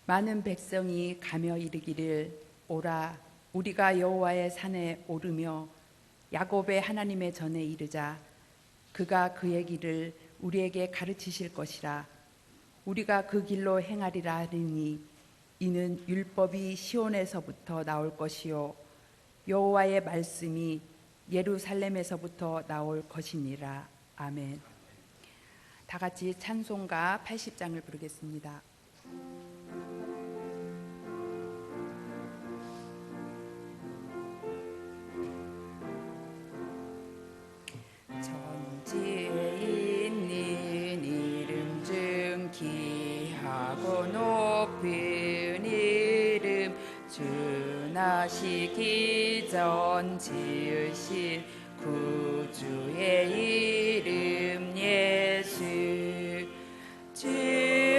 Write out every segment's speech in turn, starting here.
많은 백성이 가며 이르기를 오라 우리가 여호와의 산에 오르며 야곱의 하나님의 전에 이르자. 그가 그의 길을 우리에게 가르치실 것이라. 우리가 그 길로 행하리라 하리니 이는 율법이 시온에서부터 나올 것이요 여호와의 말씀이 예루살렘에서부터 나올 것이니라. 아멘. 다 같이 찬송가 80장을 부르겠습니다. 천지에 있는 이름 중 귀하고 높은 이름 주 나시기 전 지으신 구주의 이름 예수. 주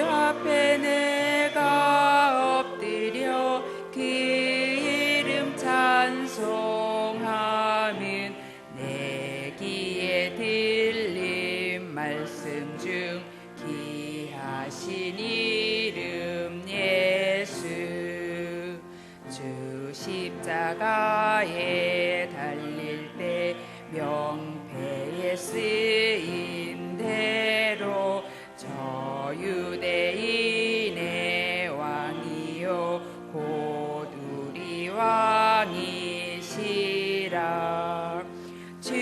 앞에 내가 엎드려 그 이름 찬송하면 내 귀에 들린 말씀 중 귀하신 이름 예수. 주 십자가에 달릴 때 명패에 쓰인 대로 저 유대인의 왕이요 곧 우리 왕이시라. 주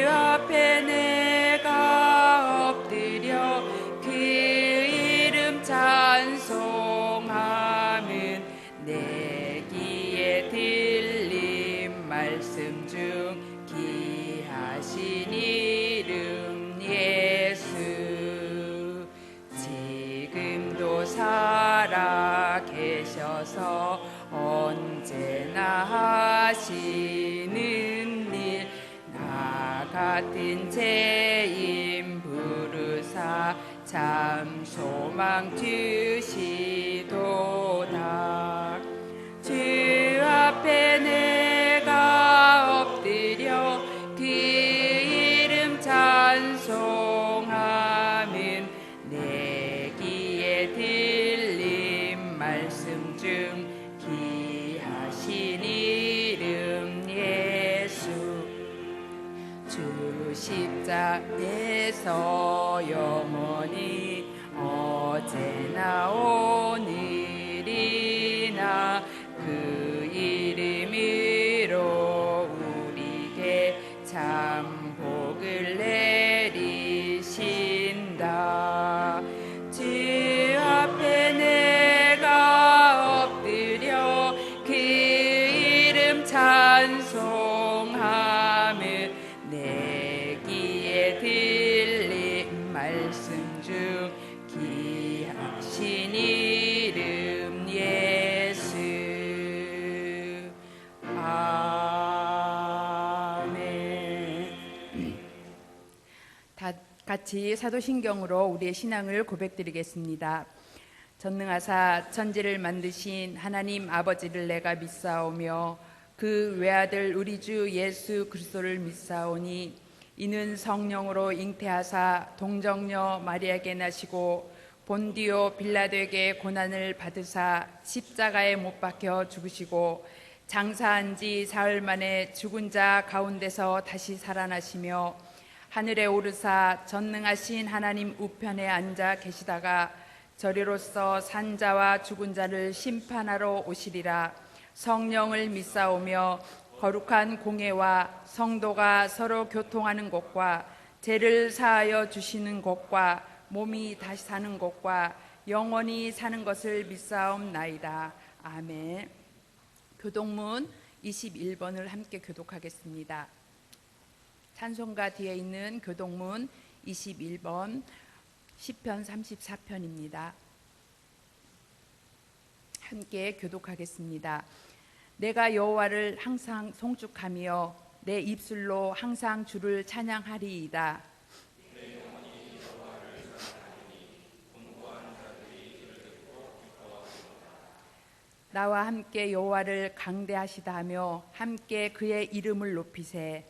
앞에 내가 엎드려 그 이름 찬송하면 내 귀에 들린 말씀 중 귀하신 이름 예수. 지금도 살아 계셔서 언제나 하시는 일 나 같은 죄인 부르사 참 소망 주시도다. 주 앞에 내가 엎드려 그 이름 찬송하면 내 귀에 들린 말씀 중 귀하신 이름 예수. 주 십자에서 영원히 어제나 오늘이나 그 이름으로 우리에게 참 복을 내리신다. 주 앞에 내가 엎드려 그 이름 찬송하면 내 귀에 들린 말씀 중 귀하신 이름 예수. 아멘. 다 같이 사도신경으로 우리의 신앙을 고백드리겠습니다. 전능하사 천지를 만드신 하나님 아버지를 내가 믿사오며 그 외아들 우리 주 예수 그리스도를 믿사오니 이는 성령으로 잉태하사 동정녀 마리아에게 나시고 본디오 빌라도에게 고난을 받으사 십자가에 못 박혀 죽으시고 장사한 지 사흘 만에 죽은 자 가운데서 다시 살아나시며 하늘에 오르사 전능하신 하나님 우편에 앉아 계시다가 저리로서 산자와 죽은 자를 심판하러 오시리라. 성령을 믿사오며 거룩한 공회와 성도가 서로 교통하는 것과 죄를 사하여 주시는 것과 몸이 다시 사는 것과 영원히 사는 것을 믿사옵나이다. 아멘. 교독문 21번을 함께 교독하겠습니다. 찬송가 뒤에 있는 교독문 21번 시편 34편입니다. 함께 교독하겠습니다. 내가 여호와를 항상 송축하며 내 입술로 항상 주를 찬양하리이다. 나와 함께 여호와를 강대하시다 하며 함께 그의 이름을 높이세.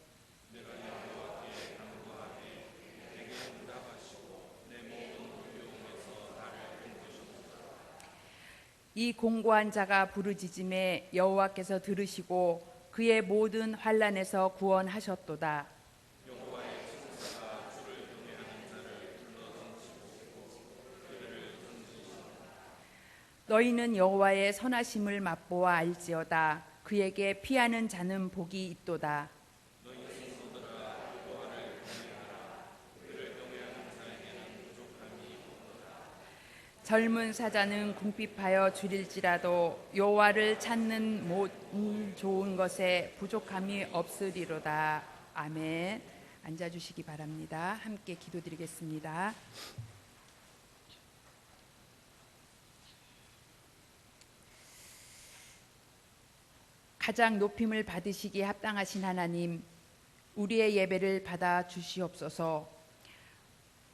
이 공고한 자가 부르짖음에 여호와께서 들으시고 그의 모든 환난에서 구원하셨도다. 너희는 여호와의 선하심을 맛보아 알지어다. 그에게 피하는 자는 복이 있도다. 젊은 사자는 궁핍하여 줄일지라도 여호와를 찾는 모든 좋은 것에 부족함이 없으리로다. 아멘. 앉아주시기 바랍니다. 함께 기도드리겠습니다. 가장 높임을 받으시기에 합당하신 하나님, 우리의 예배를 받아 주시옵소서.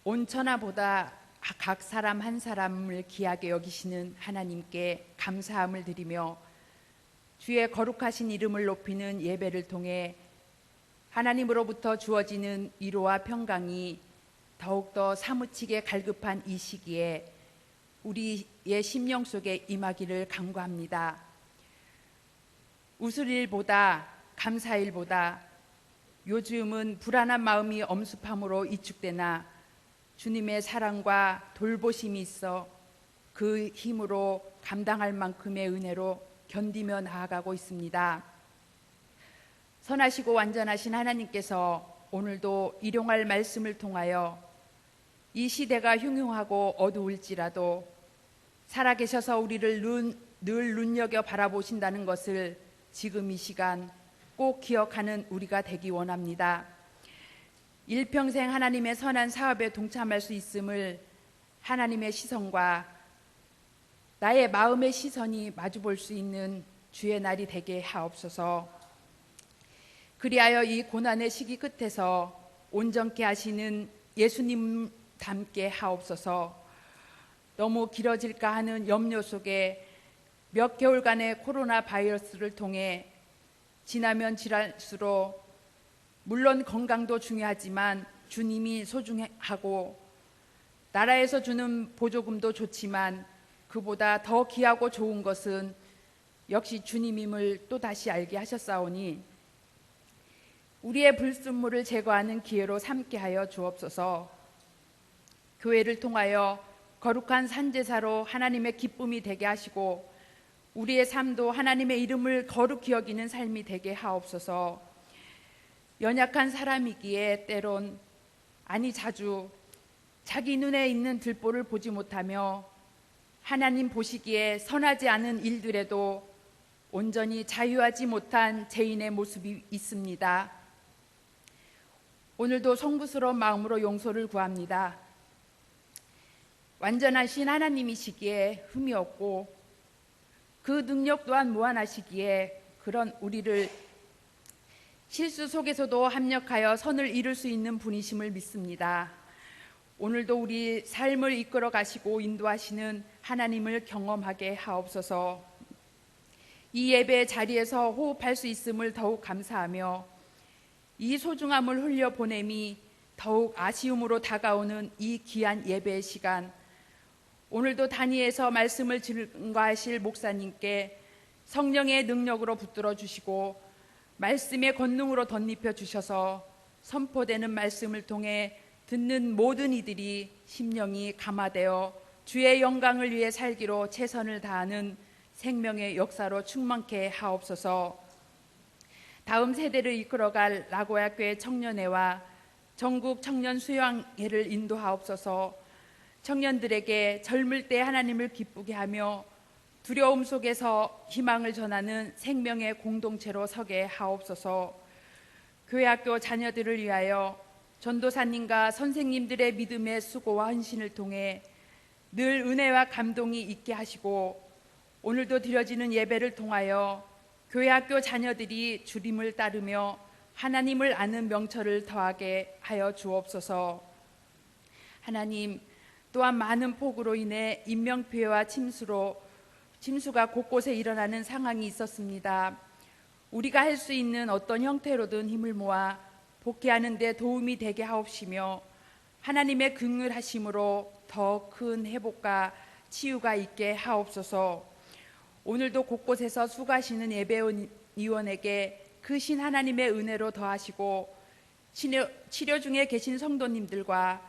온 천하보다 각 사람 한 사람을 귀하게 여기시는 하나님께 감사함을 드리며 주의 거룩하신 이름을 높이는 예배를 통해 하나님으로부터 주어지는 위로와 평강이 더욱더 사무치게 갈급한 이 시기에 우리의 심령 속에 임하기를 간구합니다. 웃을 일보다 감사할 일보다 요즘은 불안한 마음이 엄습함으로 이축되나 주님의 사랑과 돌보심이 있어 그 힘으로 감당할 만큼의 은혜로 견디며 나아가고 있습니다. 선하시고 완전하신 하나님께서 오늘도 일용할 말씀을 통하여 이 시대가 흉흉하고 어두울지라도 살아계셔서 우리를 늘 눈여겨 바라보신다는 것을 지금 이 시간 꼭 기억하는 우리가 되기 원합니다. 일평생 하나님의 선한 사업에 동참할 수 있음을 하나님의 시선과 나의 마음의 시선이 마주볼 수 있는 주의 날이 되게 하옵소서. 그리하여 이 고난의 시기 끝에서 온전케 하시는 예수님 닮게 하옵소서. 너무 길어질까 하는 염려 속에 몇 개월간의 코로나 바이러스를 통해 지나면 지날수록 물론 건강도 중요하지만 주님이 소중하고 나라에서 주는 보조금도 좋지만 그보다 더 귀하고 좋은 것은 역시 주님임을 또다시 알게 하셨사오니 우리의 불순물을 제거하는 기회로 삼게 하여 주옵소서. 교회를 통하여 거룩한 산제사로 하나님의 기쁨이 되게 하시고 우리의 삶도 하나님의 이름을 거룩히 여기는 삶이 되게 하옵소서. 연약한 사람이기에 때론 아니 자주 자기 눈에 있는 들보를 보지 못하며 하나님 보시기에 선하지 않은 일들에도 온전히 자유하지 못한 죄인의 모습이 있습니다. 오늘도 송구스러운 마음으로 용서를 구합니다. 완전하신 하나님이시기에 흠이 없고 그 능력 또한 무한하시기에 그런 우리를 실수 속에서도 합력하여 선을 이룰 수 있는 분이심을 믿습니다. 오늘도 우리 삶을 이끌어 가시고 인도하시는 하나님을 경험하게 하옵소서. 이 예배 자리에서 호흡할 수 있음을 더욱 감사하며 이 소중함을 흘려보냄이 더욱 아쉬움으로 다가오는 이 귀한 예배의 시간, 오늘도 단위에서 말씀을 증거하실 목사님께 성령의 능력으로 붙들어 주시고 말씀의 권능으로 덧입혀 주셔서 선포되는 말씀을 통해 듣는 모든 이들이 심령이 감화되어 주의 영광을 위해 살기로 최선을 다하는 생명의 역사로 충만케 하옵소서. 다음 세대를 이끌어갈 라고야 교회 청년회와 전국 청년 수양회를 인도하옵소서. 청년들에게 젊을 때 하나님을 기쁘게 하며 두려움 속에서 희망을 전하는 생명의 공동체로 서게 하옵소서. 교회학교 자녀들을 위하여 전도사님과 선생님들의 믿음의 수고와 헌신을 통해 늘 은혜와 감동이 있게 하시고 오늘도 드려지는 예배를 통하여 교회학교 자녀들이 주님을 따르며 하나님을 아는 명철을 더하게 하여 주옵소서. 하나님, 또한 많은 폭우로 인해 인명피해와 침수가 곳곳에 일어나는 상황이 있었습니다. 우리가 할 수 있는 어떤 형태로든 힘을 모아 복귀하는 데 도움이 되게 하옵시며 하나님의 긍휼하심으로 더 큰 회복과 치유가 있게 하옵소서. 오늘도 곳곳에서 수고하시는 예배위원에게 크신 하나님의 은혜로 더하시고 치료 중에 계신 성도님들과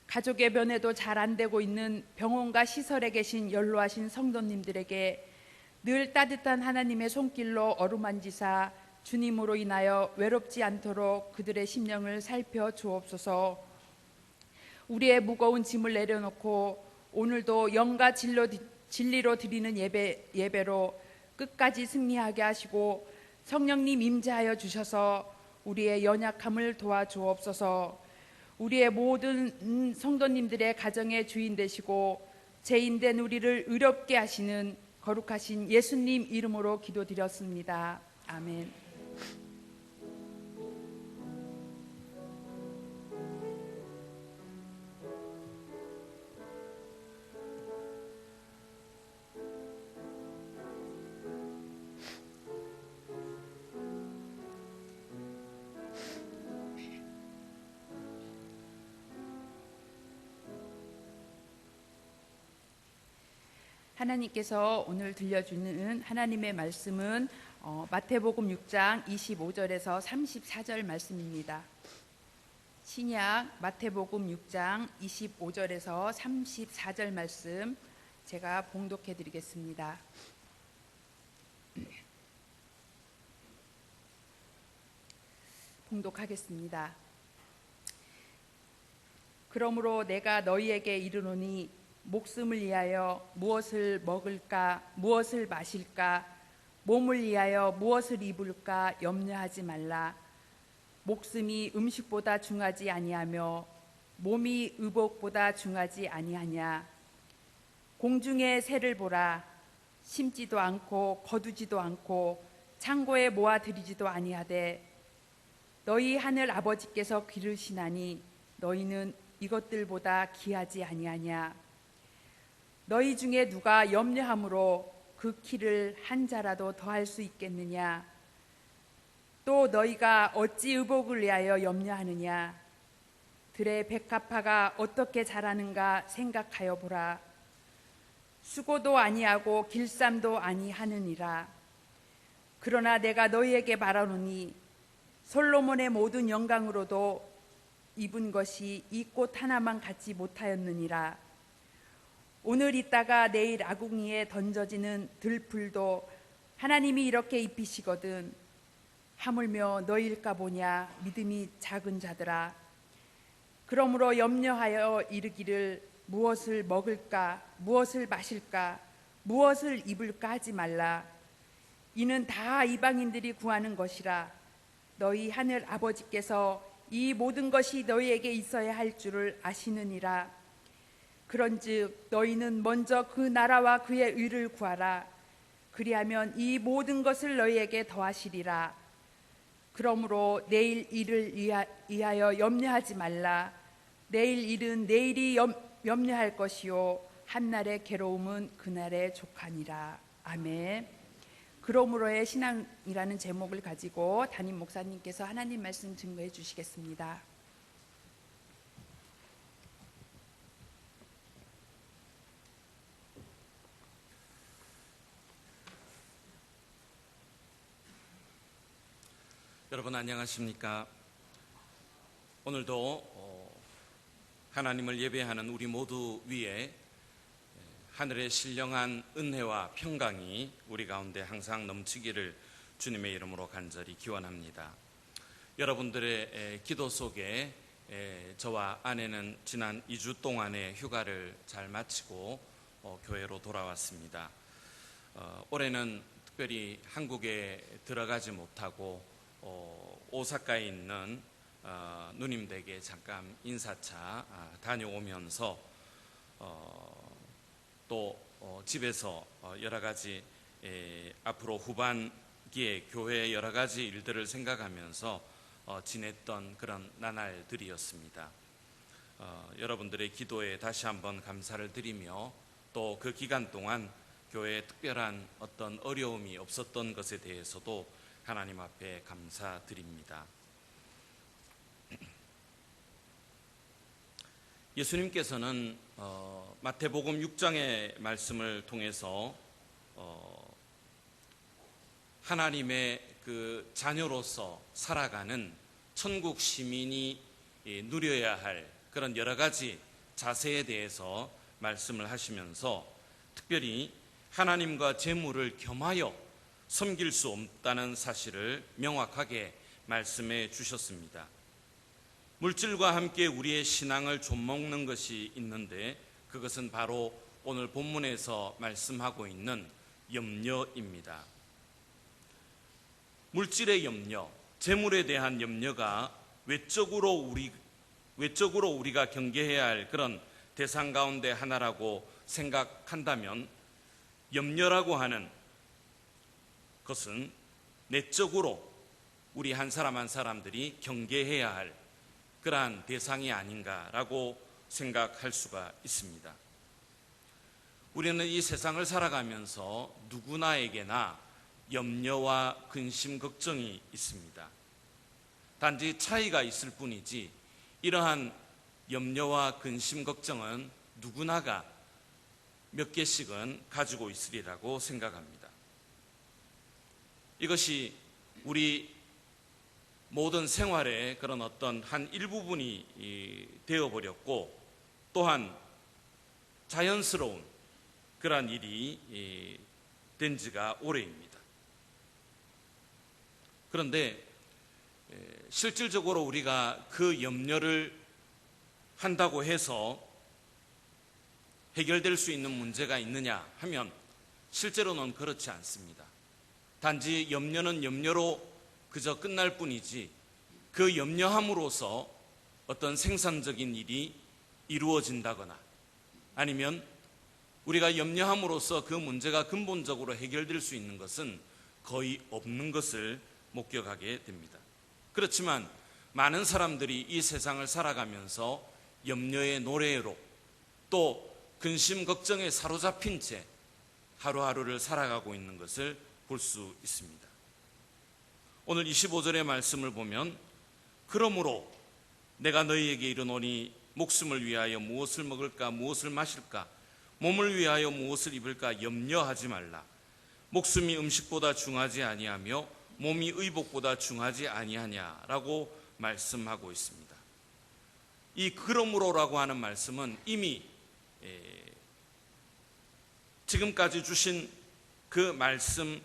가족의 면회도 잘 안 되고 있는 병원과 시설에 계신 연로하신 성도님들에게 늘 따뜻한 하나님의 손길로 어루만지사 주님으로 인하여 외롭지 않도록 그들의 심령을 살펴 주옵소서. 우리의 무거운 짐을 내려놓고 오늘도 영과 진리로 드리는 예배로 끝까지 승리하게 하시고 성령님 임재하여 주셔서 우리의 연약함을 도와주옵소서. 우리의 모든 성도님들의 가정의 주인 되시고 죄인된 우리를 의롭게 하시는 거룩하신 예수님 이름으로 기도드렸습니다. 아멘. 하나님께서 오늘 들려주는 하나님의 말씀은 마태복음 6장 25절에서 34절 말씀입니다. 신약 마태복음 6장 25절에서 34절 말씀 제가 봉독해 드리겠습니다. 봉독하겠습니다. 그러므로 내가 너희에게 이르노니 목숨을 위하여 무엇을 먹을까 무엇을 마실까 몸을 위하여 무엇을 입을까 염려하지 말라. 목숨이 음식보다 중하지 아니하며 몸이 의복보다 중하지 아니하냐. 공중의 새를 보라. 심지도 않고 거두지도 않고 창고에 모아들이지도 아니하되 너희 하늘 아버지께서 기르시나니 너희는 이것들보다 귀하지 아니하냐. 너희 중에 누가 염려함으로 그 키를 한 자라도 더할 수 있겠느냐. 또 너희가 어찌 의복을 위하여 염려하느냐. 들의 백합화가 어떻게 자라는가 생각하여 보라. 수고도 아니하고 길쌈도 아니하느니라. 그러나 내가 너희에게 말하노니 솔로몬의 모든 영광으로도 입은 것이 이 꽃 하나만 갖지 못하였느니라. 오늘 있다가 내일 아궁이에 던져지는 들풀도 하나님이 이렇게 입히시거든 하물며 너희일까 보냐. 믿음이 작은 자들아. 그러므로 염려하여 이르기를 무엇을 먹을까 무엇을 마실까 무엇을 입을까 하지 말라. 이는 다 이방인들이 구하는 것이라. 너희 하늘 아버지께서 이 모든 것이 너희에게 있어야 할 줄을 아시느니라. 그런즉 너희는 먼저 그 나라와 그의 의를 구하라. 그리하면 이 모든 것을 너희에게 더하시리라. 그러므로 내일 일을 위하여 염려하지 말라. 내일 일은 내일이 염려할 것이요 한날의 괴로움은 그날의 족하니라. 아멘. 그러므로의 신앙이라는 제목을 가지고 담임 목사님께서 하나님 말씀 증거해 주시겠습니다. 여러분 안녕하십니까? 오늘도 하나님을 예배하는 우리 모두 위에 하늘의 신령한 은혜와 평강이 우리 가운데 항상 넘치기를 주님의 이름으로 간절히 기원합니다. 여러분들의 기도 속에 저와 아내는 지난 2주 동안의 휴가를 잘 마치고 교회로 돌아왔습니다. 올해는 특별히 한국에 들어가지 못하고 오사카에 있는 누님 댁에 잠깐 인사차 다녀오면서 또 집에서 여러 가지 앞으로 후반기에 교회의 여러 가지 일들을 생각하면서 지냈던 그런 나날들이었습니다. 여러분들의 기도에 다시 한번 감사를 드리며 또 그 기간 동안 교회에 특별한 어떤 어려움이 없었던 것에 대해서도 하나님 앞에 감사드립니다. 예수님께서는 마태복음 6장의 말씀을 통해서 하나님의 그 자녀로서 살아가는 천국 시민이 누려야 할 그런 여러 가지 자세에 대해서 말씀을 하시면서 특별히 하나님과 재물을 겸하여 섬길 수 없다는 사실을 명확하게 말씀해 주셨습니다. 물질과 함께 우리의 신앙을 좀먹는 것이 있는데 그것은 바로 오늘 본문에서 말씀하고 있는 염려입니다. 물질의 염려, 재물에 대한 염려가 외적으로 우리가 경계해야 할 그런 대상 가운데 하나라고 생각한다면 염려라고 하는 것은 내적으로 우리 한 사람 한 사람들이 경계해야 할 그러한 대상이 아닌가라고 생각할 수가 있습니다. 우리는 이 세상을 살아가면서 누구나에게나 염려와 근심, 걱정이 있습니다. 단지 차이가 있을 뿐이지 이러한 염려와 근심, 걱정은 누구나가 몇 개씩은 가지고 있으리라고 생각합니다. 이것이 우리 모든 생활의 그런 어떤 한 일부분이 되어버렸고 또한 자연스러운 그러한 일이 된 지가 오래입니다. 그런데 실질적으로 우리가 그 염려를 한다고 해서 해결될 수 있는 문제가 있느냐 하면 실제로는 그렇지 않습니다. 단지 염려는 염려로 그저 끝날 뿐이지 그 염려함으로써 어떤 생산적인 일이 이루어진다거나 아니면 우리가 염려함으로써 그 문제가 근본적으로 해결될 수 있는 것은 거의 없는 것을 목격하게 됩니다. 그렇지만 많은 사람들이 이 세상을 살아가면서 염려의 노래로 또 근심 걱정에 사로잡힌 채 하루하루를 살아가고 있는 것을 볼 수 있습니다. 오늘 25절의 말씀을 보면 그러므로 내가 너희에게 이르노니 목숨을 위하여 무엇을 먹을까 무엇을 마실까 몸을 위하여 무엇을 입을까 염려하지 말라. 목숨이 음식보다 중하지 아니하며 몸이 의복보다 중하지 아니하냐라고 말씀하고 있습니다. 이 그러므로라고 하는 말씀은 이미 지금까지 주신 그 말씀을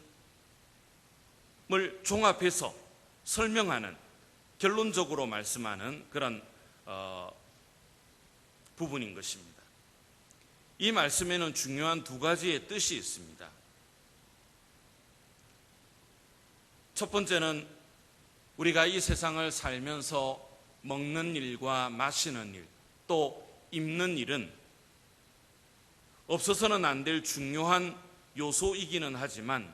종합해서 설명하는 결론적으로 말씀하는 그런 부분인 것입니다. 이 말씀에는 중요한 두 가지의 뜻이 있습니다. 첫 번째는 우리가 이 세상을 살면서 먹는 일과 마시는 일, 또 입는 일은 없어서는 안 될 중요한 요소이기는 하지만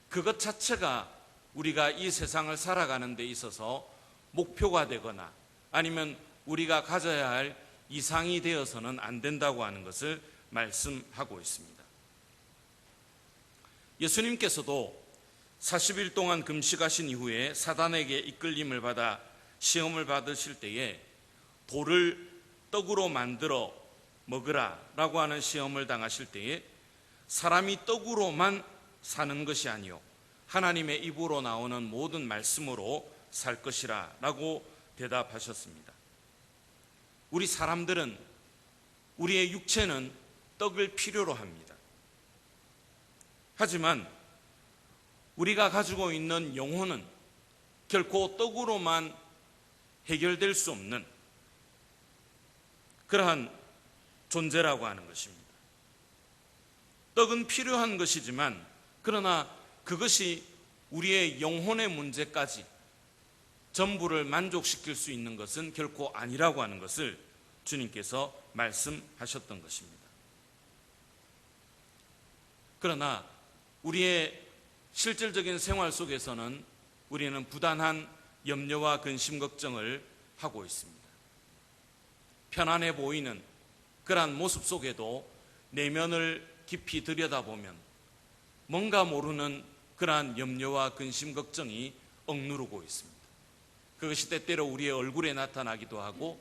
그것 자체가 우리가 이 세상을 살아가는 데 있어서 목표가 되거나 아니면 우리가 가져야 할 이상이 되어서는 안 된다고 하는 것을 말씀하고 있습니다. 예수님께서도 40일 동안 금식하신 이후에 사단에게 이끌림을 받아 시험을 받으실 때에 돌을 떡으로 만들어 먹으라 라고 하는 시험을 당하실 때에 사람이 떡으로만 사는 것이 아니요 하나님의 입으로 나오는 모든 말씀으로 살 것이라 라고 대답하셨습니다. 우리 사람들은 우리의 육체는 떡을 필요로 합니다. 하지만 우리가 가지고 있는 영혼은 결코 떡으로만 해결될 수 없는 그러한 존재라고 하는 것입니다. 떡은 필요한 것이지만 그러나 그것이 우리의 영혼의 문제까지 전부를 만족시킬 수 있는 것은 결코 아니라고 하는 것을 주님께서 말씀하셨던 것입니다. 그러나 우리의 실질적인 생활 속에서는 우리는 부단한 염려와 근심 걱정을 하고 있습니다. 편안해 보이는 그러한 모습 속에도 내면을 깊이 들여다보면 뭔가 모르는 그러한 염려와 근심 걱정이 억누르고 있습니다. 그것이 때때로 우리의 얼굴에 나타나기도 하고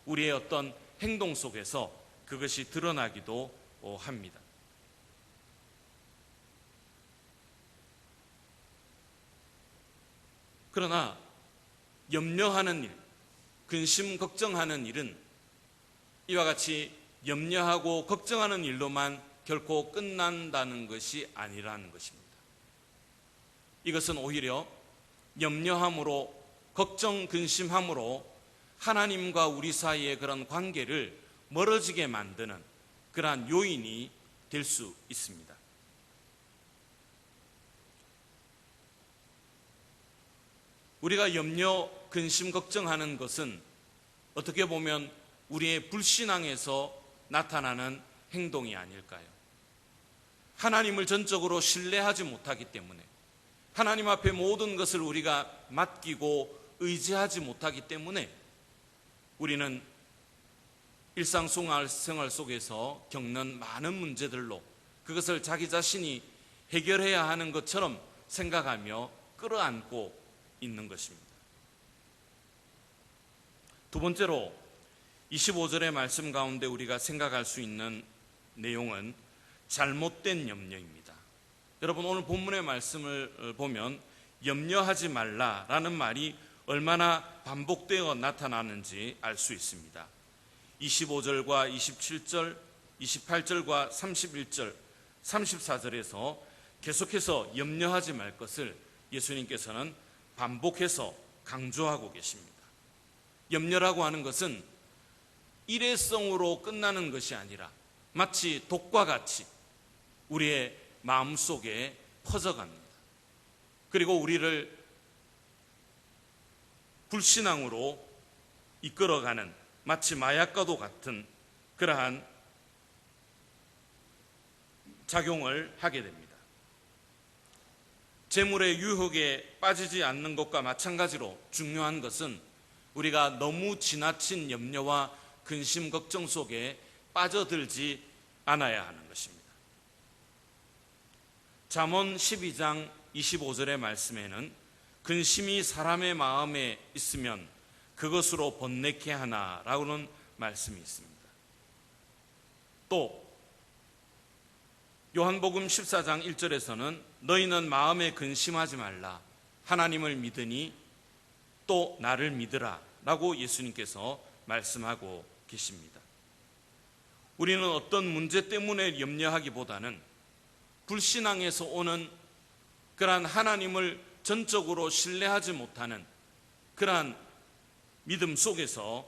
우리의 어떤 행동 속에서 그것이 드러나기도 합니다. 그러나 염려하는 일, 근심 걱정하는 일은 이와 같이 염려하고 걱정하는 일로만 결코 끝난다는 것이 아니라는 것입니다. 이것은 오히려 염려함으로, 걱정, 근심함으로 하나님과 우리 사이의 그런 관계를 멀어지게 만드는 그러한 요인이 될 수 있습니다. 우리가 염려, 근심, 걱정하는 것은 어떻게 보면 우리의 불신앙에서 나타나는 행동이 아닐까요? 하나님을 전적으로 신뢰하지 못하기 때문에, 하나님 앞에 모든 것을 우리가 맡기고 의지하지 못하기 때문에 우리는 일상생활 속에서 겪는 많은 문제들로 그것을 자기 자신이 해결해야 하는 것처럼 생각하며 끌어안고 있는 것입니다. 두 번째로 25절의 말씀 가운데 우리가 생각할 수 있는 내용은 잘못된 염려입니다. 여러분, 오늘 본문의 말씀을 보면 염려하지 말라라는 말이 얼마나 반복되어 나타나는지 알 수 있습니다. 25절과 27절, 28절과 31절, 34절에서 계속해서 염려하지 말 것을 예수님께서는 반복해서 강조하고 계십니다. 염려라고 하는 것은 일회성으로 끝나는 것이 아니라 마치 독과 같이 우리의 마음속에 퍼져갑니다. 그리고 우리를 불신앙으로 이끌어가는 마치 마약과도 같은 그러한 작용을 하게 됩니다. 재물의 유혹에 빠지지 않는 것과 마찬가지로 중요한 것은 우리가 너무 지나친 염려와 근심, 걱정 속에 빠져들지 않아야 하는 것입니다. 잠언 12장 25절의 말씀에는 근심이 사람의 마음에 있으면 그것으로 번뇌케 하나라고는 말씀이 있습니다. 또 요한복음 14장 1절에서는 너희는 마음에 근심하지 말라 하나님을 믿으니 또 나를 믿으라 라고 예수님께서 말씀하고 계십니다. 우리는 어떤 문제 때문에 염려하기보다는 불신앙에서 오는 그러한 하나님을 전적으로 신뢰하지 못하는 그러한 믿음 속에서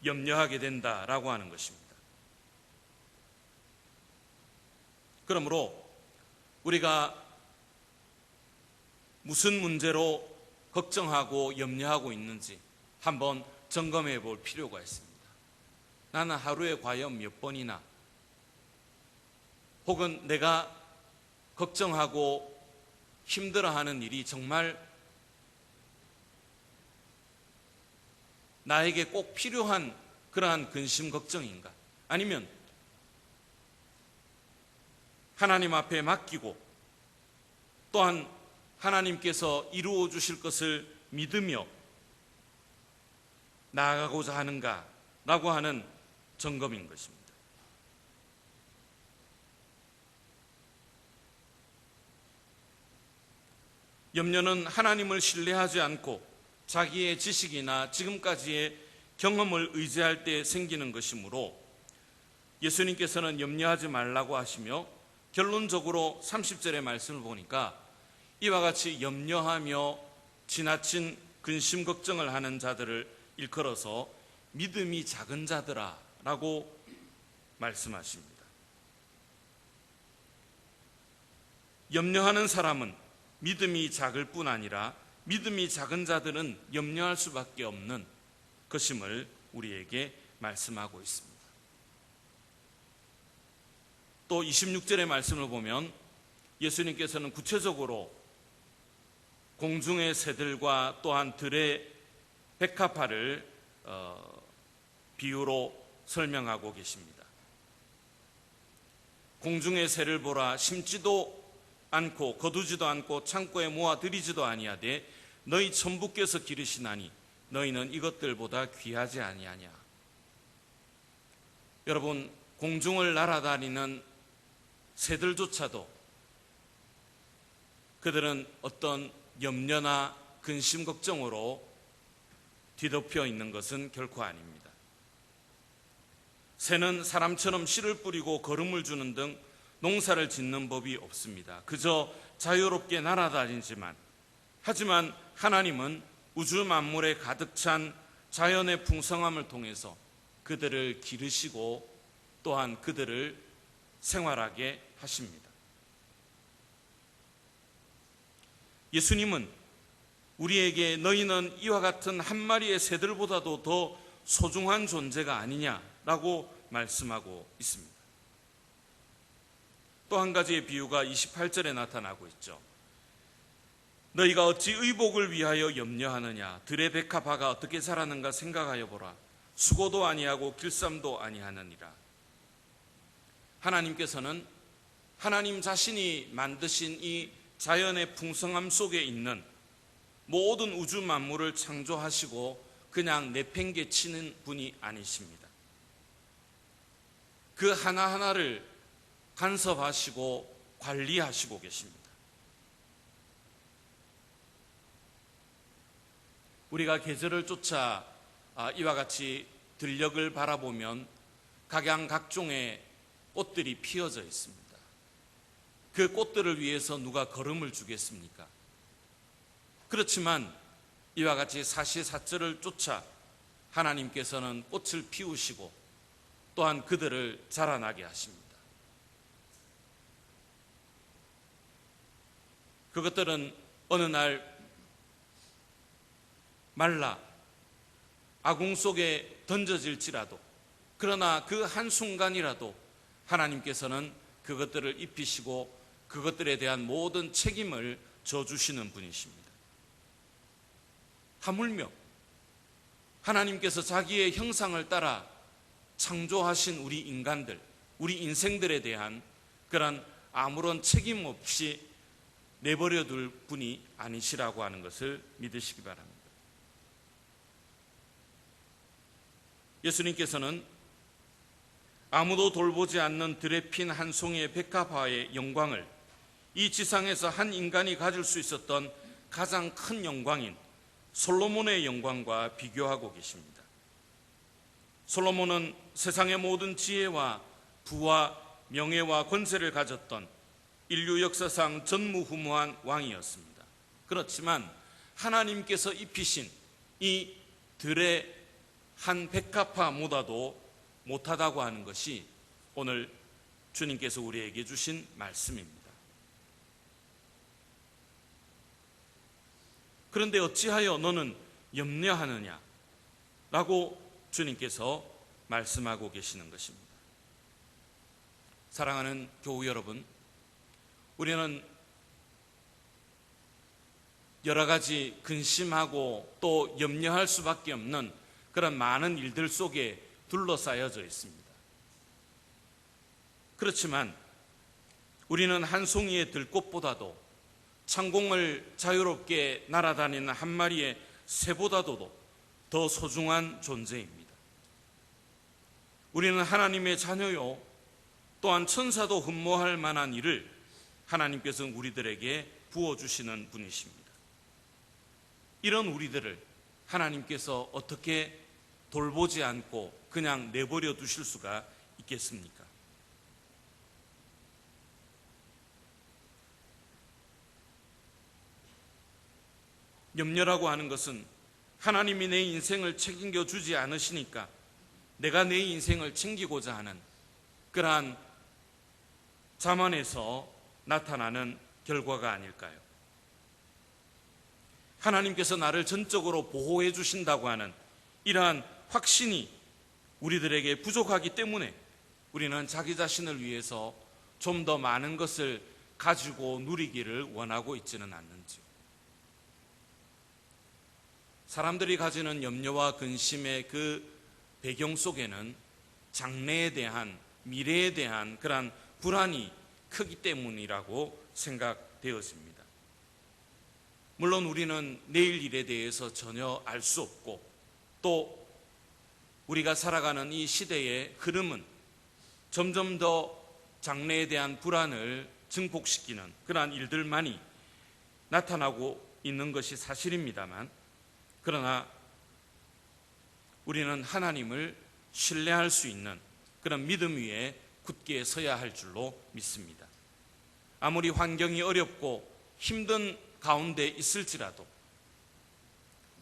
염려하게 된다라고 하는 것입니다. 그러므로 우리가 무슨 문제로 걱정하고 염려하고 있는지 한번 점검해 볼 필요가 있습니다. 나는 하루에 과연 몇 번이나 혹은 내가 걱정하고 힘들어하는 일이 정말 나에게 꼭 필요한 그러한 근심 걱정인가? 아니면 하나님 앞에 맡기고 또한 하나님께서 이루어 주실 것을 믿으며 나아가고자 하는가라고 하는 점검인 것입니다. 염려는 하나님을 신뢰하지 않고 자기의 지식이나 지금까지의 경험을 의지할 때 생기는 것이므로 예수님께서는 염려하지 말라고 하시며 결론적으로 30절의 말씀을 보니까 이와 같이 염려하며 지나친 근심 걱정을 하는 자들을 일컬어서 믿음이 작은 자들아 라고 말씀하십니다. 염려하는 사람은 믿음이 작을 뿐 아니라 믿음이 작은 자들은 염려할 수밖에 없는 것임을 우리에게 말씀하고 있습니다. 또 26절의 말씀을 보면 예수님께서는 구체적으로 공중의 새들과 또한 들의 백합화를 비유로 설명하고 계십니다. 공중의 새를 보라, 심지도 않고 거두지도 않고 창고에 모아 들이지도 아니하되 너희 천부께서 기르시나니 너희는 이것들보다 귀하지 아니하냐. 여러분, 공중을 날아다니는 새들조차도 그들은 어떤 염려나 근심 걱정으로 뒤덮여 있는 것은 결코 아닙니다. 새는 사람처럼 씨를 뿌리고 거름을 주는 등 농사를 짓는 법이 없습니다. 그저 자유롭게 날아다니지만, 하지만 하나님은 우주 만물에 가득 찬 자연의 풍성함을 통해서 그들을 기르시고 또한 그들을 생활하게 하십니다. 예수님은 우리에게 너희는 이와 같은 한 마리의 새들보다도 더 소중한 존재가 아니냐라고 말씀하고 있습니다. 또 한 가지의 비유가 28절에 나타나고 있죠. 너희가 어찌 의복을 위하여 염려하느냐? 들의 백합화가 어떻게 자라는가 생각하여 보라. 수고도 아니하고 길쌈도 아니하느니라. 하나님께서는 하나님 자신이 만드신 이 자연의 풍성함 속에 있는 모든 우주 만물을 창조하시고 그냥 내팽개치는 분이 아니십니다. 그 하나하나를 간섭하시고 관리하시고 계십니다. 우리가 계절을 쫓아 이와 같이 들녘을 바라보면 각양각종의 꽃들이 피어져 있습니다. 그 꽃들을 위해서 누가 걸음을 주겠습니까? 그렇지만 이와 같이 사시사철을 쫓아 하나님께서는 꽃을 피우시고 또한 그들을 자라나게 하십니다. 그것들은 어느 날 말라 아궁 속에 던져질지라도, 그러나 그 한순간이라도 하나님께서는 그것들을 입히시고 그것들에 대한 모든 책임을 져주시는 분이십니다. 하물며 하나님께서 자기의 형상을 따라 창조하신 우리 인간들, 우리 인생들에 대한 그런 아무런 책임 없이 내버려 둘 분이 아니시라고 하는 것을 믿으시기 바랍니다. 예수님께서는 아무도 돌보지 않는 들에 핀 한 송이의 백합화의 영광을 이 지상에서 한 인간이 가질 수 있었던 가장 큰 영광인 솔로몬의 영광과 비교하고 계십니다. 솔로몬은 세상의 모든 지혜와 부와 명예와 권세를 가졌던 인류 역사상 전무후무한 왕이었습니다. 그렇지만 하나님께서 입히신 이 들의 한 백합화보다도 못하다고 하는 것이 오늘 주님께서 우리에게 주신 말씀입니다. 그런데 어찌하여 너는 염려하느냐? 라고 주님께서 말씀하고 계시는 것입니다. 사랑하는 교우 여러분, 우리는 여러 가지 근심하고 또 염려할 수밖에 없는 그런 많은 일들 속에 둘러싸여져 있습니다. 그렇지만 우리는 한 송이의 들꽃보다도 창공을 자유롭게 날아다니는 한 마리의 새보다도 더 소중한 존재입니다. 우리는 하나님의 자녀요, 또한 천사도 흠모할 만한 일을 하나님께서 우리들에게 부어주시는 분이십니다. 이런 우리들을 하나님께서 어떻게 돌보지 않고 그냥 내버려 두실 수가 있겠습니까? 염려라고 하는 것은 하나님이 내 인생을 책임져 주지 않으시니까 내가 내 인생을 챙기고자 하는 그러한 자만에서 나타나는 결과가 아닐까요? 하나님께서 나를 전적으로 보호해 주신다고 하는 이러한 확신이 우리들에게 부족하기 때문에 우리는 자기 자신을 위해서 좀 더 많은 것을 가지고 누리기를 원하고 있지는 않는지요. 사람들이 가지는 염려와 근심의 그 배경 속에는 장래에 대한, 미래에 대한 그러한 불안이 크기 때문이라고 생각되어집니다. 물론 우리는 내일 일에 대해서 전혀 알 수 없고 또 우리가 살아가는 이 시대의 흐름은 점점 더 장래에 대한 불안을 증폭시키는 그러한 일들만이 나타나고 있는 것이 사실입니다만, 그러나 우리는 하나님을 신뢰할 수 있는 그런 믿음 위에 굳게 서야 할 줄로 믿습니다. 아무리 환경이 어렵고 힘든 가운데 있을지라도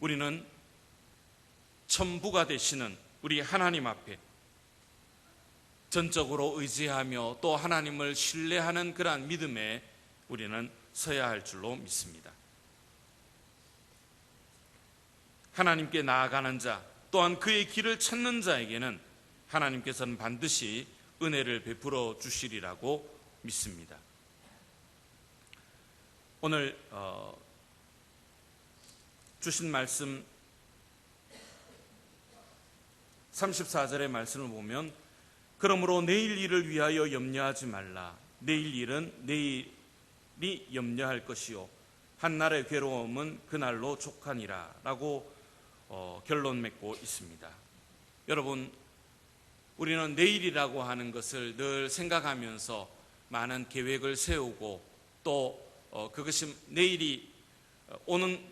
우리는 천부가 되시는 우리 하나님 앞에 전적으로 의지하며 또 하나님을 신뢰하는 그러한 믿음에 우리는 서야 할 줄로 믿습니다. 하나님께 나아가는 자, 또한 그의 길을 찾는 자에게는 하나님께서는 반드시 은혜를 베풀어 주시리라고 믿습니다. 오늘 주신 말씀 34절의 말씀을 보면, 그러므로 내일 일을 위하여 염려하지 말라. 내일 일은 내일이 염려할 것이요 한날의 괴로움은 그날로 족하니라 라고 결론 맺고 있습니다. 여러분, 우리는 내일이라고 하는 것을 늘 생각하면서 많은 계획을 세우고 또 그것이 내일이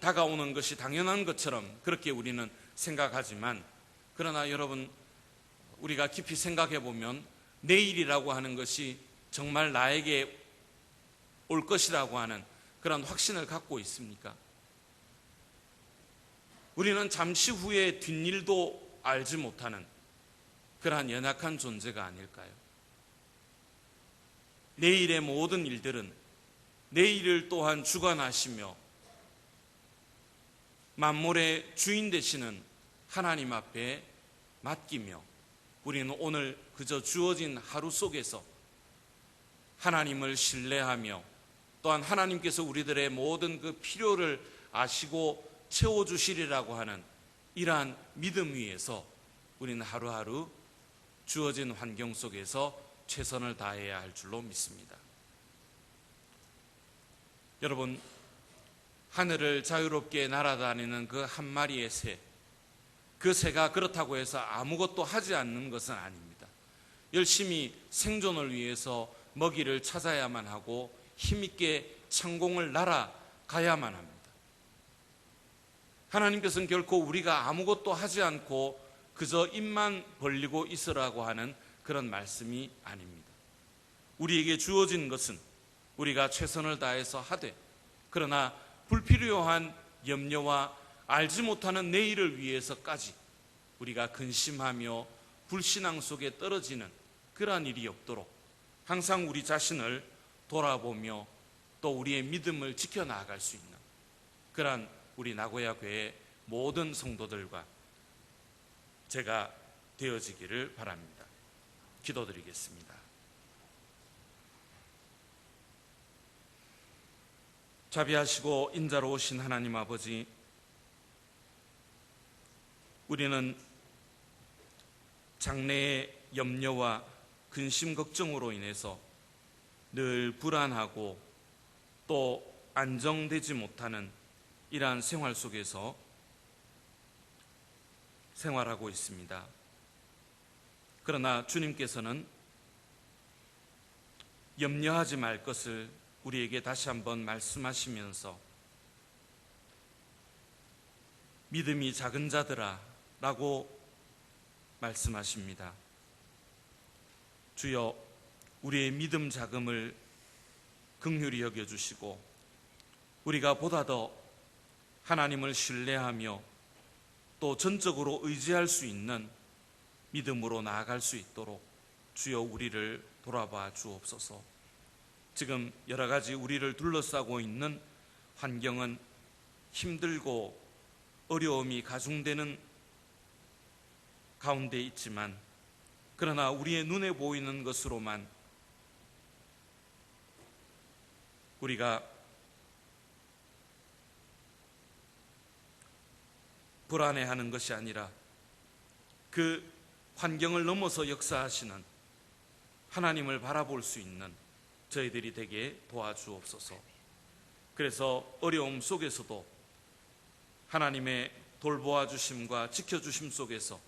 다가오는 것이 당연한 것처럼 그렇게 우리는 생각하지만, 그러나 여러분, 우리가 깊이 생각해 보면 내일이라고 하는 것이 정말 나에게 올 것이라고 하는 그런 확신을 갖고 있습니까? 우리는 잠시 후에 뒷일도 알지 못하는 그러한 연약한 존재가 아닐까요? 내일의 모든 일들은 내일을 또한 주관하시며 만물의 주인 되시는 하나님 앞에 맡기며, 우리는 오늘 그저 주어진 하루 속에서 하나님을 신뢰하며 또한 하나님께서 우리들의 모든 그 필요를 아시고 채워주시리라고 하는 이러한 믿음 위에서 우리는 하루하루 주어진 환경 속에서 최선을 다해야 할 줄로 믿습니다. 여러분, 하늘을 자유롭게 날아다니는 그 한 마리의 새, 그 새가 그렇다고 해서 아무것도 하지 않는 것은 아닙니다. 열심히 생존을 위해서 먹이를 찾아야만 하고 힘있게 창공을 날아가야만 합니다. 하나님께서는 결코 우리가 아무것도 하지 않고 그저 입만 벌리고 있으라고 하는 그런 말씀이 아닙니다. 우리에게 주어진 것은 우리가 최선을 다해서 하되, 그러나 불필요한 염려와 알지 못하는 내일을 위해서까지 우리가 근심하며 불신앙 속에 떨어지는 그러한 일이 없도록 항상 우리 자신을 돌아보며 또 우리의 믿음을 지켜나갈 수 있는 그러한 우리 나고야 교회 모든 성도들과 제가 되어지기를 바랍니다. 기도드리겠습니다. 자비하시고 인자로우신 하나님 아버지, 우리는 장래의 염려와 근심 걱정으로 인해서 늘 불안하고 또 안정되지 못하는 이러한 생활 속에서 생활하고 있습니다. 그러나 주님께서는 염려하지 말 것을 우리에게 다시 한번 말씀하시면서 믿음이 작은 자들아 라고 말씀하십니다. 주여, 우리의 믿음 자금을 긍휼히 여겨주시고 우리가 보다 더 하나님을 신뢰하며 또 전적으로 의지할 수 있는 믿음으로 나아갈 수 있도록 주여 우리를 돌아봐 주옵소서. 지금 여러 가지 우리를 둘러싸고 있는 환경은 힘들고 어려움이 가중되는 가운데 있지만, 그러나 우리의 눈에 보이는 것으로만 우리가 불안해하는 것이 아니라 그 환경을 넘어서 역사하시는 하나님을 바라볼 수 있는 저희들이 되게 도와주옵소서. 그래서 어려움 속에서도 하나님의 돌보아 주심과 지켜주심 속에서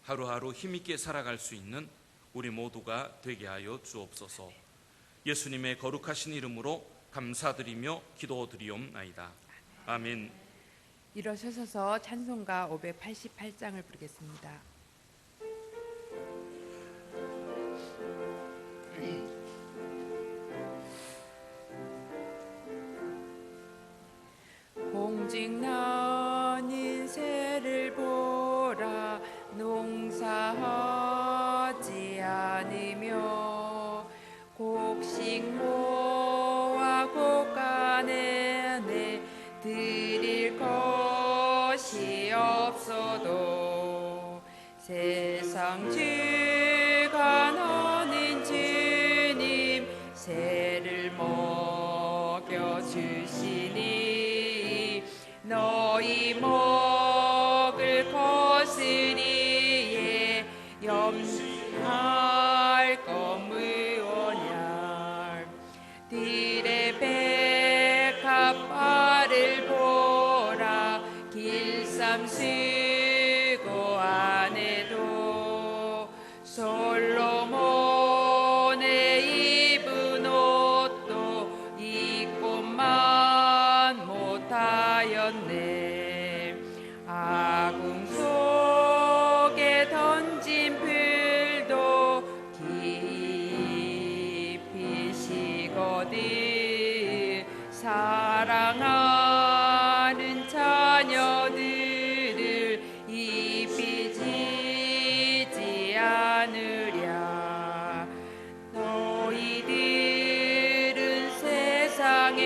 하루하루 힘있게 살아갈 수 있는 우리 모두가 되게 하여 주옵소서. 예수님의 거룩하신 이름으로 감사드리며 기도드리옵나이다. 아멘. 일어서셔서 찬송가 588장을 부르겠습니다. 공직난 인세를 보라 농사하지 않으며 곡식 모아 곡간에 내 드릴 것이 없어도 세상 주가 너는 주님 새를 먹여 주시니 너희 먹을 것으리에 염려할 것 무엇냐 들의 백합화를 보라 길쌈 쓰고 안에도 솔로몬의 입은 옷도 입고만 못하였네 아궁 속에 던진 풀도 깊이 식어들 사랑하는 자녀들을 입이 지지 않으랴 너희들은 세상에서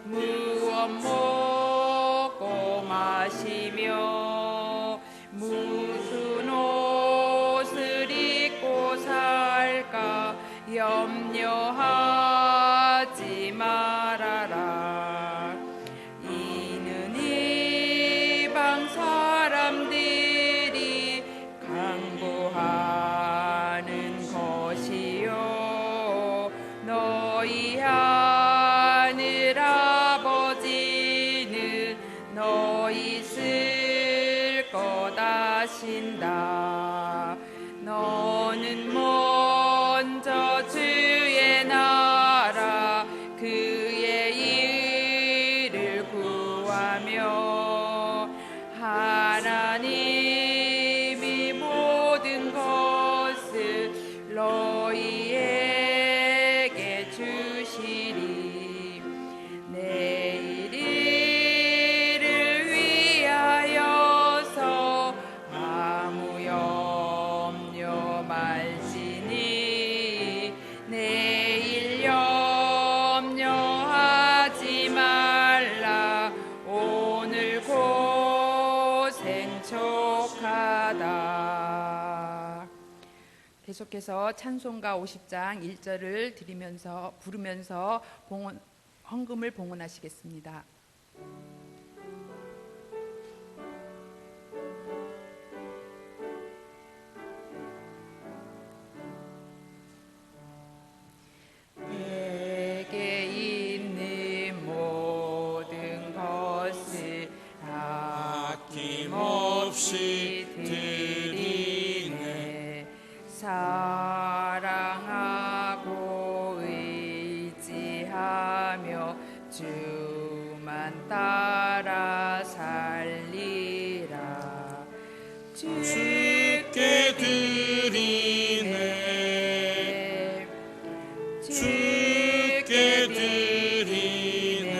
무엇 먹고 마시며 무슨 옷을 입고 살까 염려하지 말아라 이는 이방 사람들이 강구하는 것이요 너희 하늘 아버지는 너희 쓸 것 아신다 너는 먼저 주의 나라 그의 일을 구하며 하나님이 모든 것을 너희에게 주시리 내일 일을 위하여서 아무 염려 말지니 내일 염려하지 말라 오늘 고생 족하다. 계속해서 찬송가 50장 1절을 부르면서 헌금을 봉헌하시겠습니다. 내게 있는 모든 것을 아낌없이 드리네 사랑하고 의지하며 주만 따라 살리라 주께 드리네 주께 드리네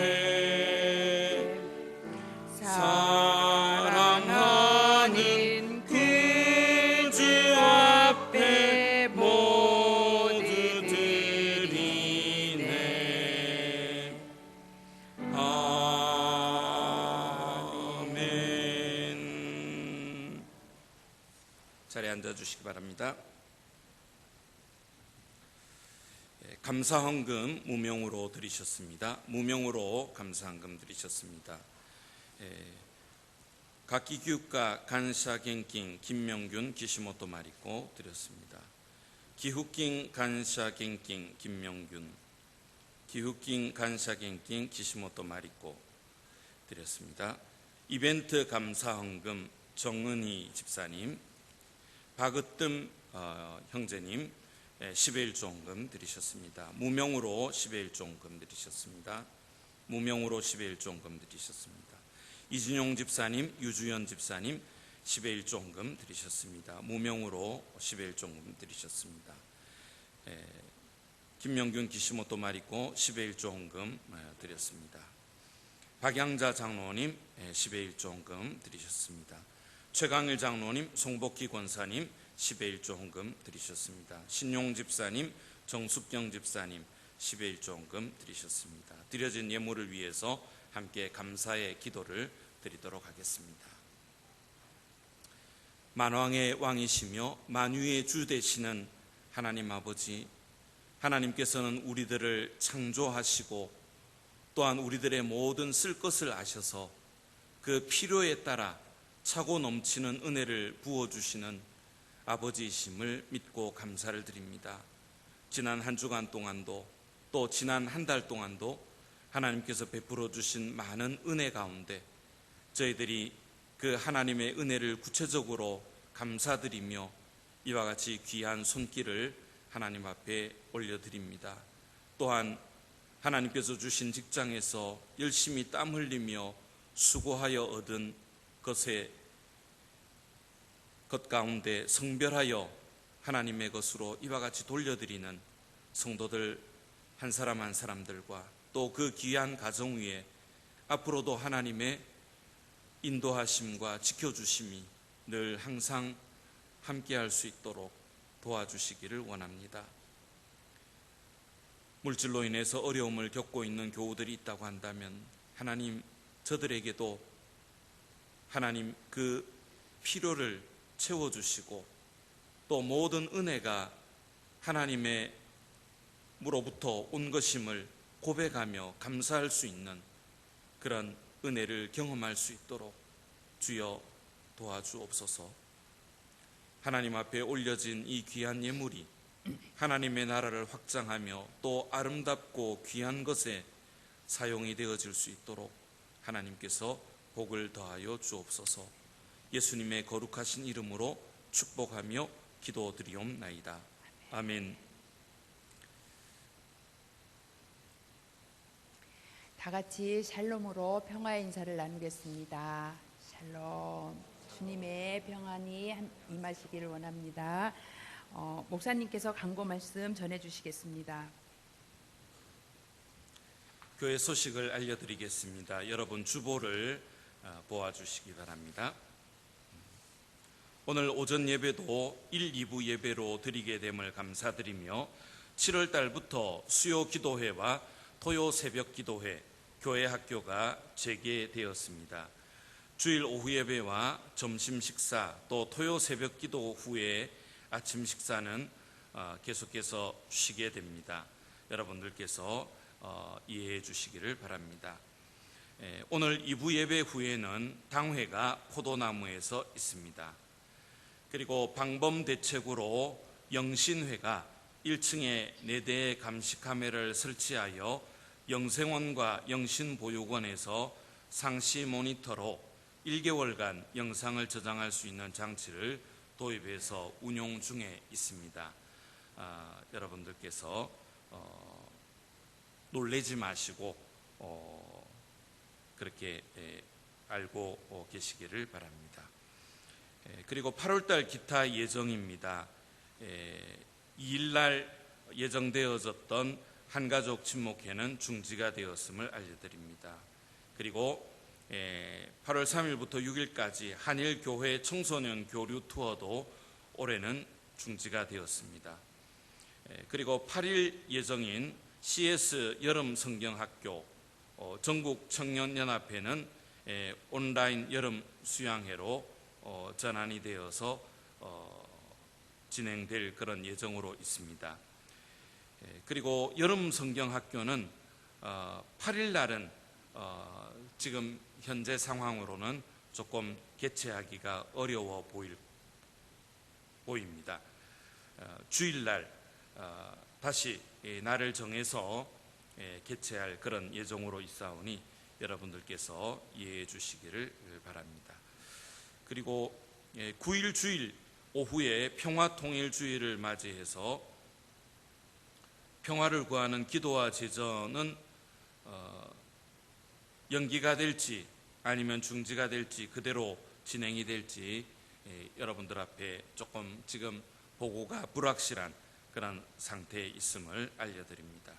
사랑하는 그 주 앞에 모두 드리네 아멘. 자리에 앉아주시기 바랍니다. 감사헌금 무명으로 드리셨습니다. 무명으로 감사헌금 드리셨습니다. 각기교육가 간샤갱킹 김명균 기시모토 마리코 드렸습니다. 기후킹 간샤갱킹 김명균 기후킹 간샤갱킹 기시모토 마리코 드렸습니다. 이벤트 감사헌금 정은희 집사님 박으뜸 형제님 10일 종금 드리셨습니다. 무명으로 10일 종금 드리셨습니다. 무명으로 10의 1조 헌금 드리셨습니다. 이진용 집사님, 유주연 집사님 10의 1조 헌금 드리셨습니다. 무명으로 10의 1조 헌금 드리셨습니다. 김명균 기시모토 마리코 10의 1조 헌금 드렸습니다. 박양자 장로님 10의 1조 헌금 드리셨습니다. 최강일 장로님, 송복희 권사님 10의 1조 헌금 드리셨습니다. 신용 집사님, 정숙경 집사님 10의 1조 헌금 드리셨습니다. 드려진 예물을 위해서 함께 감사의 기도를 드리도록 하겠습니다. 만왕의 왕이시며 만유의 주 되시는 하나님 아버지, 하나님께서는 우리들을 창조하시고 또한 우리들의 모든 쓸 것을 아셔서 그 필요에 따라 차고 넘치는 은혜를 부어주시는 아버지이심을 믿고 감사를 드립니다. 지난 한 주간 동안도 또 지난 한 달 동안도 하나님께서 베풀어 주신 많은 은혜 가운데 저희들이 그 하나님의 은혜를 구체적으로 감사드리며 이와 같이 귀한 손길을 하나님 앞에 올려드립니다. 또한 하나님께서 주신 직장에서 열심히 땀 흘리며 수고하여 얻은 것 가운데 성별하여 하나님의 것으로 이와 같이 돌려드리는 성도들 한 사람 한 사람들과 또 그 귀한 가정 위에 앞으로도 하나님의 인도하심과 지켜주심이 늘 항상 함께할 수 있도록 도와주시기를 원합니다. 물질로 인해서 어려움을 겪고 있는 교우들이 있다고 한다면 하나님, 저들에게도 하나님 그 필요를 채워주시고 또 모든 은혜가 하나님으로부터 온 것임을 고백하며 감사할 수 있는 그런 은혜를 경험할 수 있도록 주여 도와주옵소서. 하나님 앞에 올려진 이 귀한 예물이 하나님의 나라를 확장하며 또 아름답고 귀한 것에 사용이 되어질 수 있도록 하나님께서 복을 더하여 주옵소서. 예수님의 거룩하신 이름으로 축복하며 기도드리옵나이다. 아멘. 다 같이 샬롬으로 평화의 인사를 나누겠습니다. 샬롬. 주님의 평안이 임하시기를 원합니다. 목사님께서 강고 말씀 전해주시겠습니다. 교회 소식을 알려드리겠습니다. 여러분 주보를 보아주시기 바랍니다. 오늘 오전 예배도 1, 2부 예배로 드리게 됨을 감사드리며 7월 달부터 수요 기도회와 토요 새벽 기도회, 교회 학교가 재개되었습니다. 주일 오후 예배와 점심 식사 또 토요 새벽 기도 후에 아침 식사는 계속해서 쉬게 됩니다. 여러분들께서 이해해 주시기를 바랍니다. 오늘 2부 예배 후에는 당회가 포도나무에서 있습니다. 그리고 방범 대책으로 영신회가 1층에 4대의 감시 카메라를 설치하여 영생원과 영신보육원에서 상시 모니터로 1개월간 영상을 저장할 수 있는 장치를 도입해서 운용 중에 있습니다. 여러분들께서 놀라지 마시고 그렇게 알고 계시기를 바랍니다. 그리고 8월달 기타 예정입니다. 2일날 예정되어졌던 한가족 친목회는 중지가 되었음을 알려드립니다. 그리고 8월 3일부터 6일까지 한일교회 청소년 교류 투어도 올해는 중지가 되었습니다. 그리고 8일 예정인 CS 여름 성경학교 전국 청년연합회는 온라인 여름 수양회로 전환이 되어서 진행될 그런 예정으로 있습니다. 그리고 여름 성경학교는 8일 날은 지금 현재 상황으로는 조금 개최하기가 어려워 보입니다. 주일날 다시 날을 정해서 개최할 그런 예정으로 있사오니 여러분들께서 이해해 주시기를 바랍니다. 그리고 9일 주일 오후에 평화통일주의를 맞이해서 평화를 구하는 기도와 제전은 연기가 될지 아니면 중지가 될지 그대로 진행이 될지 여러분들 앞에 조금 지금 보고가 불확실한 그런 상태에 있음을 알려드립니다.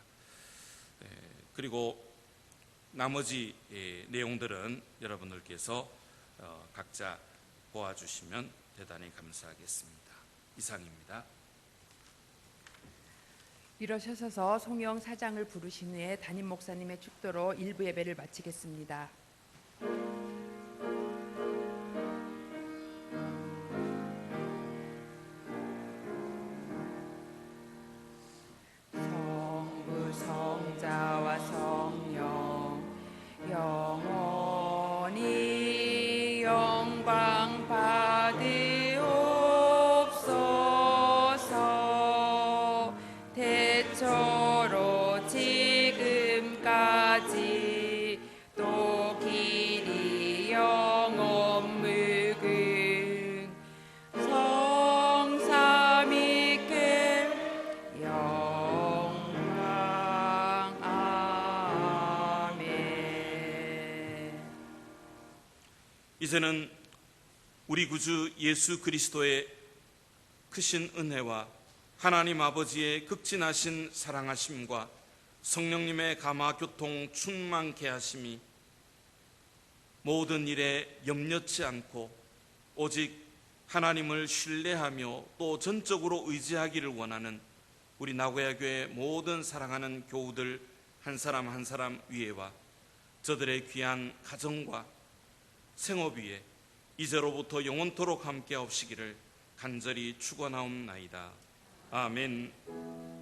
그리고 나머지 내용들은 여러분들께서 각자 보아주시면 대단히 감사하겠습니다. 이상입니다. 일어서셔서 송영 사장을 부르신 후에 담임 목사님의 축도로 일부 예배를 마치겠습니다. 성부 성자와 성령 영원히 영광 받으옵소서. 대초로 지금까지 또 길이 영원 무궁 성삼위께 영광. 아멘. 이제는 우리 구주 예수 그리스도의 크신 은혜와 하나님 아버지의 극진하신 사랑하심과 성령님의 감화 교통 충만케 하심이 모든 일에 염려치 않고 오직 하나님을 신뢰하며 또 전적으로 의지하기를 원하는 우리 나고야 교회 모든 사랑하는 교우들 한 사람 한 사람 위에와 저들의 귀한 가정과 생업 위에 이제로부터 영원토록 함께 하옵시기를 간절히 축원하옵나이다. 아멘.